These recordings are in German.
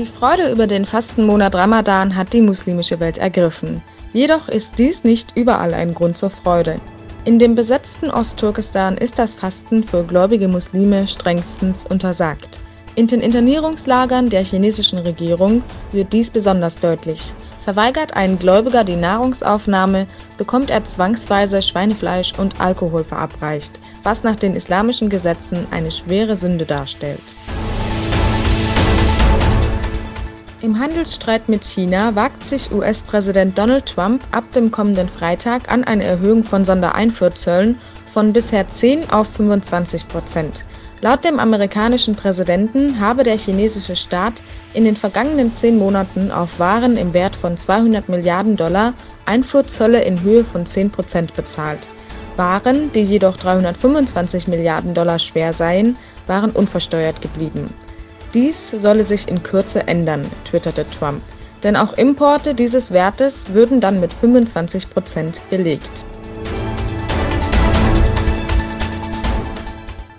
Die Freude über den Fastenmonat Ramadan hat die muslimische Welt ergriffen. Jedoch ist dies nicht überall ein Grund zur Freude. In dem besetzten Ostturkestan ist das Fasten für gläubige Muslime strengstens untersagt. In den Internierungslagern der chinesischen Regierung wird dies besonders deutlich. Verweigert ein Gläubiger die Nahrungsaufnahme, bekommt er zwangsweise Schweinefleisch und Alkohol verabreicht, was nach den islamischen Gesetzen eine schwere Sünde darstellt. Im Handelsstreit mit China wagt sich US-Präsident Donald Trump ab dem kommenden Freitag an eine Erhöhung von Sondereinfuhrzöllen von bisher 10 auf 25%. Laut dem amerikanischen Präsidenten habe der chinesische Staat in den vergangenen 10 Monaten auf Waren im Wert von $200 Milliarden Einfuhrzölle in Höhe von 10% bezahlt. Waren, die jedoch $325 Milliarden schwer seien, waren unversteuert geblieben. Dies solle sich in Kürze ändern, twitterte Trump, denn auch Importe dieses Wertes würden dann mit 25% belegt.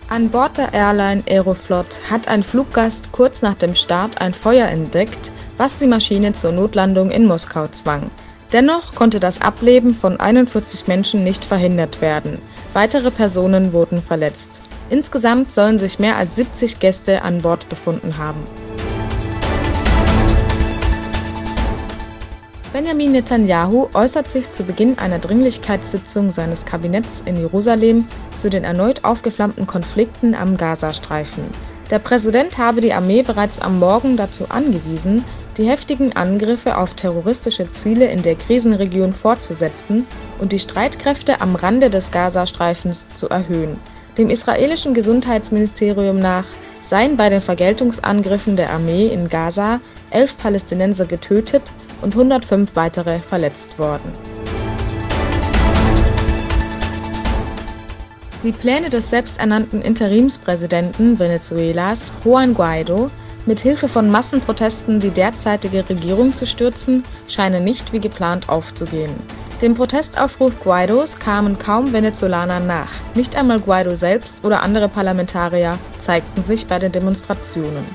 An Bord der Airline Aeroflot hat ein Fluggast kurz nach dem Start ein Feuer entdeckt, was die Maschine zur Notlandung in Moskau zwang. Dennoch konnte das Ableben von 41 Menschen nicht verhindert werden. Weitere Personen wurden verletzt. Insgesamt sollen sich mehr als 70 Gäste an Bord befunden haben. Benjamin Netanyahu äußert sich zu Beginn einer Dringlichkeitssitzung seines Kabinetts in Jerusalem zu den erneut aufgeflammten Konflikten am Gazastreifen. Der Präsident habe die Armee bereits am Morgen dazu angewiesen, die heftigen Angriffe auf terroristische Ziele in der Krisenregion fortzusetzen und die Streitkräfte am Rande des Gazastreifens zu erhöhen. Dem israelischen Gesundheitsministerium nach seien bei den Vergeltungsangriffen der Armee in Gaza 11 Palästinenser getötet und 105 weitere verletzt worden. Die Pläne des selbsternannten Interimspräsidenten Venezuelas, Juan Guaidó, mit Hilfe von Massenprotesten die derzeitige Regierung zu stürzen, scheinen nicht wie geplant aufzugehen. Dem Protestaufruf Guaidós kamen kaum Venezolaner nach. Nicht einmal Guaidó selbst oder andere Parlamentarier zeigten sich bei den Demonstrationen.